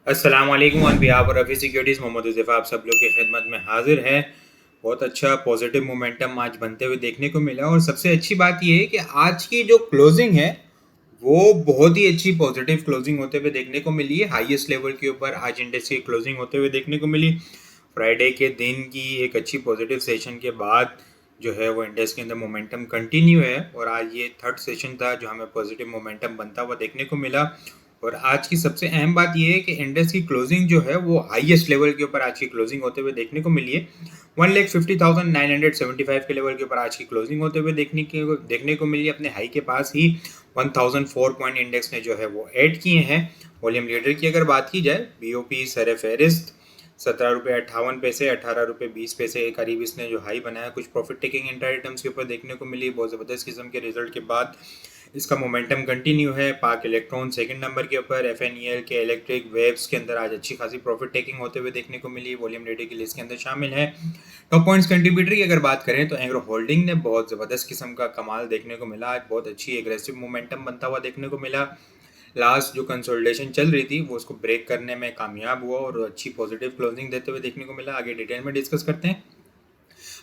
अस्सलाम वालेकुम on behalf of Rafi Securities Mohammad Huzaifa आप सब लोग की खिदमत में हाजिर है। बहुत अच्छा पॉजिटिव मोमेंटम आज बनते हुए देखने को मिला और सबसे अच्छी बात ये है कि आज की जो क्लोजिंग है वो बहुत ही अच्छी पॉजिटिव क्लोजिंग होते हुए देखने को मिली है। हाईएस्ट लेवल के ऊपर आज इंडेक्स की क्लोजिंग होते हुए देखने को मिली। फ्राइडे के दिन की एक अच्छी पॉजिटिव सेशन के बाद जो है वो इंडेक्स के अंदर मोमेंटम कंटिन्यू है और आज ये थर्ड सेशन था जो हमें पॉजिटिव मोमेंटम बनता हुआ देखने को मिला। और आज की सबसे अहम बात यह है कि इंडेक्स की क्लोजिंग जो है वो हाईएस्ट लेवल के ऊपर आज की क्लोजिंग होते हुए देखने को मिली है। 1,50,975 के लेवल के ऊपर आज की क्लोजिंग होते हुए देखने को मिली है। अपने हाई के पास ही 1004 पॉइंट इंडेक्स ने जो है वो ऐड किए हैं। वॉल्यूम लीडर की अगर बात की जाए बीओपी सर फहरिस्त 17 रुपये 58 पैसे 18 रुपये 20 पैसे के करीब इसने जो हाई बनाया। कुछ प्रॉफिट टेकिंग इंटर आइटम्स के ऊपर देखने को मिली। बहुत ज़बरदस्त किस्म के रिजल्ट के बाद इसका मोमेंटम कंटिन्यू है। पाक इलेक्ट्रॉन सेकंड नंबर के ऊपर, एफएनईएल के इलेक्ट्रिक वेव्स के अंदर आज अच्छी खासी प्रॉफिट टेकिंग होते हुए देखने को मिली। वॉल्यूम रेडी की लिस्ट के अंदर शामिल है। टॉप पॉइंट्स कंट्रीब्यूटर की अगर बात करें तो एंग्रो होल्डिंग ने बहुत ज़बरदस्त किस्म का कमाल देखने को मिला। आज बहुत अच्छी एग्रेसिव मोमेंटम बनता हुआ देखने को मिला। लास्ट जो कंसोलिडेशन चल रही थी वो उसको ब्रेक करने में कामयाब हुआ और अच्छी पॉजिटिव क्लोजिंग देते हुए देखने को मिला। आगे डिटेल में डिस्कस करते हैं।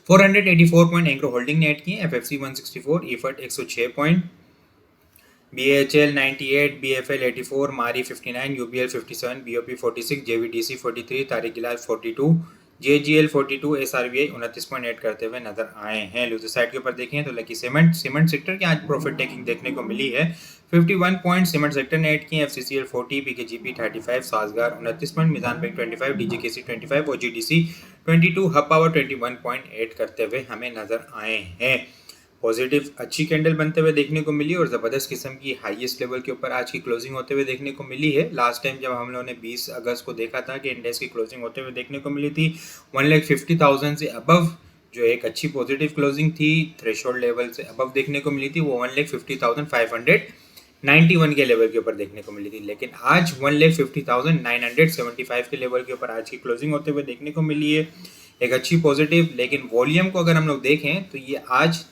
484 पॉइंट एंग्रो होल्डिंग ने ऐड किए। एफएफसी 164, ईफट 106 पॉइंट, BHL 98, BFL 84, मारी 59, UBL 57, BOP 46, JVDC 43, तारिक गिलास 42, JGL 42, SRBI 29 पॉइंट ऐड करते हुए नजर आए हैं। लूजर साइड के ऊपर देखें तो लकी सीमेंट सेक्टर की आज प्रॉफिट टेकिंग देखने को मिली है। 51 पॉइंट सीमेंट सेक्टर ने ऐड किए। FCCL 40, PKGP 35, Sazgar 29 point, Meezan bank 25, DGKC 25, OGDC 22, hub power 21 point add करते हुए हमें नजर आए हैं। पॉजिटिव अच्छी कैंडल बनते हुए देखने को मिली और ज़बरदस्त किस्म की हाईएस्ट लेवल के ऊपर आज की क्लोजिंग होते हुए देखने को मिली है। लास्ट टाइम जब हम लोगों ने 20 अगस्त को देखा था कि इंडेक्स की क्लोजिंग होते हुए देखने को मिली थी 1,50,000 से अबव, जो एक अच्छी पॉजिटिव क्लोजिंग थी थ्रेशोल्ड लेवल से अबव देखने को मिली थी, वो 1,50,591 के लेवल के ऊपर देखने को मिली थी। लेकिन आज 1,50,975 के लेवल के ऊपर आज की क्लोजिंग होते हुए देखने को मिली है। एक अच्छी पॉजिटिव, लेकिन वॉल्यूम को अगर हम लोग देखें तो ये आज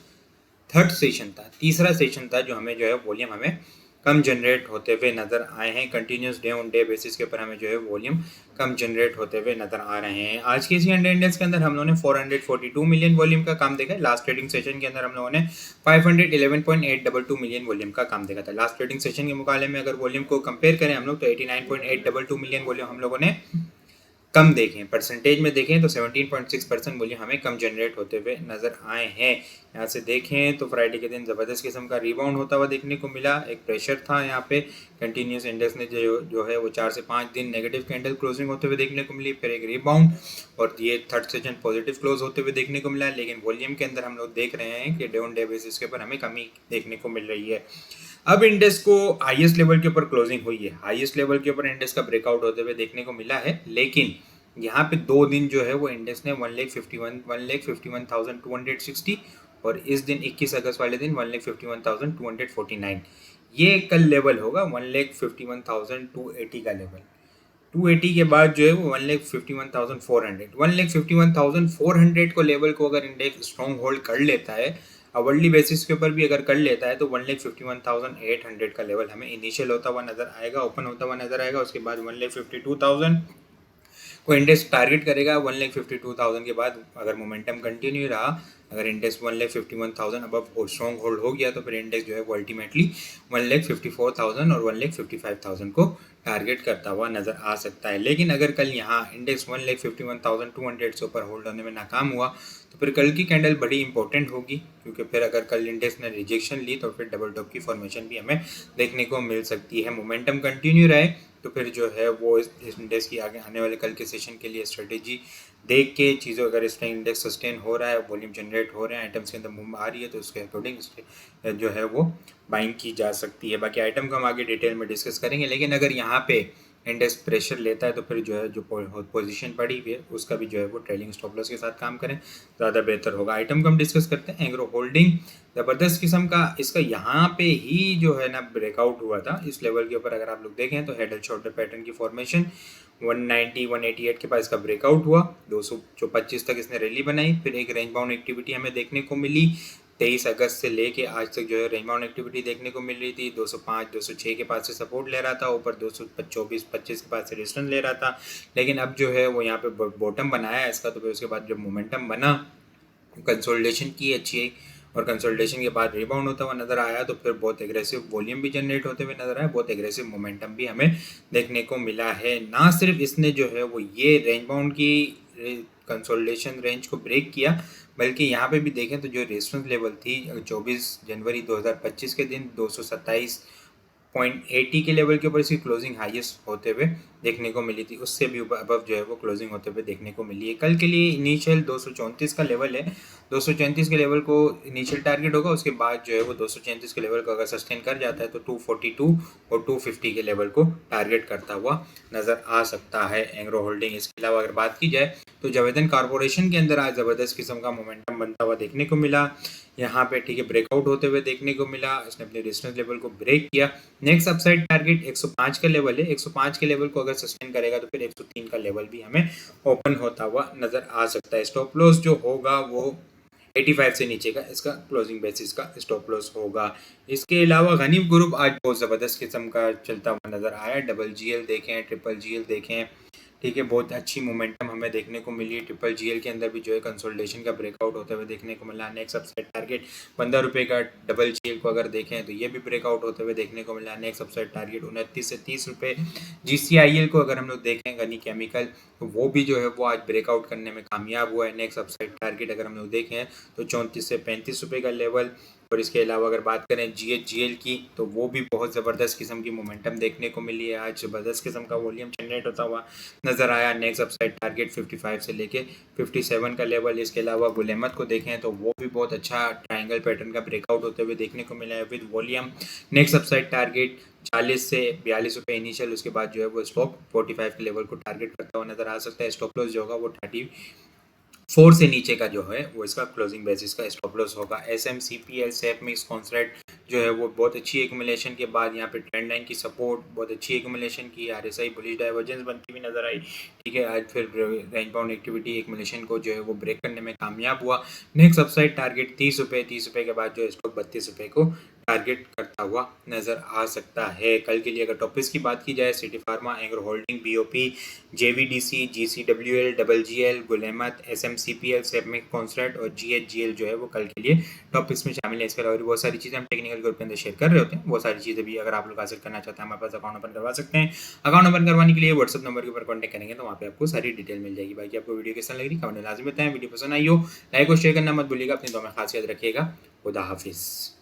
थर्ड सेशन था, तीसरा सेशन था जो हमें जो है वॉल्यूम हमें कम जनरेट होते हुए नज़र आए हैं। Continuous day on day basis के ऊपर हमें जो है वॉल्यूम कम जनरेट होते हुए नज़र आ रहे हैं। आज के इसी इंडेक्स के अंदर हम लोगों ने 442 मिलियन वॉल्यूम का काम देखा। लास्ट ट्रेडिंग सेशन के अंदर हम लोगों ने 511.822 मिलियन वॉल्यूम का काम देखा था। लास्ट ट्रेडिंग सेशन के मुकाबले में अगर वॉल्यूम को कंपेयर करें हम लोग तो 89.822 मिलियन वॉल्यूम हम लोगों ने कम देखें। परसेंटेज में देखें तो 17.6% मूल्य हमें कम जनरेट होते हुए नज़र आए हैं। यहाँ से देखें तो फ्राइडे के दिन ज़बरदस्त किस्म का रिबाउंड होता हुआ देखने को मिला। एक प्रेशर था यहाँ पे। कंटिन्यूस इंडेक्स ने जो है वो 4 से 5 दिन नेगेटिव कैंडल क्लोजिंग होते हुए देखने को मिली, फिर एक रिबाउंड और ये थर्ड सेशन पॉजिटिव क्लोज होते हुए देखने को मिला। लेकिन वॉल्यूम के अंदर हम लोग देख रहे हैं कि डे ऑन डे बेसिस के ऊपर हमें कमी देखने को मिल रही है। अब इंडेक्स को हाईएस्ट लेवल के ऊपर क्लोजिंग हुई है। हाईएस्ट लेवल के ऊपर इंडेक्स का ब्रेकआउट होते हुए देखने को मिला है, लेकिन यहाँ पे 2 दिन जो है वो इंडेक्स ने 1,51,260 और इस दिन 21 अगस्त वाले दिन 1,51,249, ये कल लेवल होगा 1,51,280 का लेवल। 280 के बाद जो है वो 1,51,400 को लेवल को अगर इंडेक्स स्ट्रॉन्ग होल्ड कर लेता है, अवर्ली बेसिस के ऊपर भी अगर कर लेता है तो 1,51,800 का लेवल हमें इनिशियल होता हुआ नजर आएगा, ओपन होता हुआ नजर आएगा। उसके बाद 1,52,000 को इंडेक्स टारगेट करेगा। 1,52,000 के बाद अगर मोमेंटम कंटिन्यू रहा, अगर इंडेक्स 1,51,000 अब स्ट्रॉन्ग होल्ड हो गया तो फिर इंडेक्स जो है वो अल्टीमेटली 1,54,000 और 1,55,000 को टारगेट करता हुआ नज़र आ सकता है। लेकिन अगर कल यहाँ इंडेक्स 1,51,200 से ऊपर होल्ड होने में नाकाम हुआ तो फिर कल की कैंडल बड़ी इंपॉर्टेंट होगी, क्योंकि फिर अगर कल इंडेक्स ने रिजेक्शन ली तो फिर डबल टॉप की फॉर्मेशन भी हमें देखने को मिल सकती है। मोमेंटम कंटिन्यू रहे तो फिर जो है वो इस इंडेक्स की आगे आने वाले कल के सेशन के लिए स्ट्रेटेजी देख के चीज़ों, अगर इसका इंडेक्स सस्टेन हो रहा है, वॉल्यूम जनरेट हो रहे हैं, आइटम्स के अंदर मूव आ रही है तो उसके अकॉर्डिंग जो है वो बाइंग की जा सकती है। बाकी आइटम को हम आगे डिटेल में डिस्कस करेंगे। लेकिन अगर यहाँ पे इंडेक्स प्रेशर लेता है तो फिर जो है जो पोजीशन पड़ी हुई है उसका भी जो है वो ट्रेलिंग स्टॉप लॉस के साथ काम करें, ज़्यादा बेहतर होगा। आइटम को हम डिस्कस करते हैं। एंग्रो होल्डिंग ज़बरदस्त किस्म का इसका यहाँ पे ही जो है ना ब्रेकआउट हुआ था इस लेवल के ऊपर। अगर आप लोग देखें तो हेड एंड शोल्डर पैटर्न की फॉर्मेशन 190 188 के पास इसका ब्रेकआउट हुआ। 225 तक इसने रैली बनाई, फिर एक रेंज बाउंड एक्टिविटी हमें देखने को मिली। 23 अगस्त से लेके आज तक जो है रेंज बाउंड एक्टिविटी देखने को मिल रही थी। 205 206 के पास से सपोर्ट ले रहा था, ऊपर 224-25 के पास से रेजिस्टेंस ले रहा था, लेकिन अब जो है वो यहाँ पे बॉटम बनाया है इसका। तो फिर उसके बाद जब मोमेंटम बना, कंसोलिडेशन की अच्छी, और कंसोलिडेशन के बाद रिबाउंड होता हुआ नज़र आया, तो फिर बहुत एग्रेसिव वॉल्यूम भी जनरेट होते हुए नज़र आया, बहुत एग्रेसिव मोमेंटम भी हमें देखने को मिला है। ना सिर्फ इसने जो है वो ये रेंज बाउंड की कंसोलिडेशन रेंज को ब्रेक किया, बल्कि यहाँ पे भी देखें तो जो रेजिस्टेंस लेवल थी 24 जनवरी 2025 के दिन 227.80 के लेवल के ऊपर इसकी क्लोजिंग हाईएस्ट होते हुए देखने को मिली थी, उससे भी अबव जो है वो क्लोजिंग होते हुए देखने को मिली है। कल के लिए इनिशियल 234 का लेवल है, 234 के लेवल को इनिशियल टारगेट होगा। उसके बाद जो है वो 234 के लेवल को अगर सस्टेन कर जाता है तो 242 और 250 के लेवल को टारगेट करता हुआ नज़र आ सकता है एंग्रो होल्डिंग। इसके अलावा अगर बात की जाए तो जावेदन कॉर्पोरेशन के अंदर आज ज़बरदस्त किस्म का मोमेंटम बनता हुआ देखने को मिला, यहाँ पे ठीक है ब्रेकआउट होते हुए देखने को मिला, इसने अपने रेजिस्टेंस लेवल को ब्रेक किया। नेक्स्ट अपसाइड टारगेट 105 का लेवल है, 105 के लेवल को अगर सस्टेन करेगा तो फिर 103 का लेवल भी हमें ओपन होता हुआ नजर आ सकता है। स्टॉप लॉस जो होगा वो 85 से नीचे का इसका क्लोजिंग बेसिस का स्टॉप लॉस होगा। इसके अलावा गनीम ग्रुप आज बहुत ज़बरदस्त किस्म का चलता हुआ नज़र आया। डबल जीएल देखें, ट्रिपल जीएल देखें, ठीक है, बहुत अच्छी मोमेंटम हमें देखने को मिली। ट्रिपल जीएल के अंदर भी जो है कंसोलिडेशन का ब्रेकआउट होते हुए देखने को मिला। नेक्स्ट अपसाइड टारगेट 15 रुपये का डबल जीएल को अगर देखें तो ये भी ब्रेकआउट होते हुए देखने को मिला। नेक्स्ट अपसाइड टारगेट 29 से 30 रुपये। जीसीआईएल को अगर हम लोग देखें गनी केमिकल, तो वो भी जो है वो आज ब्रेकआउट करने में कामयाब हुआ है। नेक्स्ट अपसाइड टारगेट अगर हम लोग देखें तो 34 से 35 रुपये का लेवल। और इसके अलावा अगर बात करें जीएचजीएल की, तो वो भी बहुत ज़बरदस्त किस्म की मोमेंटम देखने को मिली है। आज ज़बरदस्त किस्म का वॉल्यूम जनरेट होता हुआ नज़र आया। नेक्स्ट अपसाइड टारगेट 55 से लेके 57 का लेवल। इसके अलावा गुलेमत को देखें तो वो भी बहुत अच्छा ट्रायंगल पैटर्न का ब्रेकआउट होते हुए देखने को मिला है with volume. Next upside target 40 से 42 रुपये इनिशियल, उसके बाद जो है वो स्टॉप 45 के लेवल को टारगेट करता हुआ नज़र आ सकता है। स्टॉप लॉस जो होगा वो 34 से नीचे का जो है वो इसका क्लोजिंग बेसिस का स्टॉप लॉस होगा। SMCPL सेफ मिक्स कॉन्सर्ट जो है वो बहुत अच्छी एक्यूमुलेशन के बाद यहाँ पे ट्रेंड लाइन की सपोर्ट, बहुत अच्छी एक्यूमुलेशन की। RSI बुलिश डाइवर्जेंस बनती हुई नजर आई, ठीक है। आज फिर रेंज बाउंड एक्टिविटी एक्यूमुलेशन को जो है वो ब्रेक करने में कामयाब हुआ। नेक्स्ट अपसाइड टारगेट 30 रुपये, 30 रुपये के बाद जो है स्टॉक 32 रुपये को टारगेट करता हुआ नजर आ सकता है। कल के लिए अगर टॉपिक्स की बात की जाए, city pharma, Engro holding, BOP, JVDC, GCWL, double GL, गुलेमत, SMCPL, सेपमिक कॉन्सर्ट और GHGL जो है वो कल के लिए टॉपिक्स में शामिल है। इसके अलावा बहुत सारी चीज़ें हम टेक्निकल ग्रुप के अंदर शेयर कर रहे होते हैं, वो सारी चीज़ें भी अगर आप लोग हासिल करना चाहते हैं हमारे पास अकाउंट ओपन करवा सकते हैं। अकाउंट ओपन करवाने के लिए व्हाट्सअप नंबर के ऊपर कॉन्टैक्ट करेंगे तो वहाँ पे आपको सारी डिटेल मिल जाएगी। बाकी आपको वीडियो कैसा लग रही है कमेंट में लाजमी बताएं। वीडियो पसंद आई हो लाइक और शेयर करना मत भूलिएगा। अपनी दुआ में खास याद रखिएगा। खुदा हाफिज़।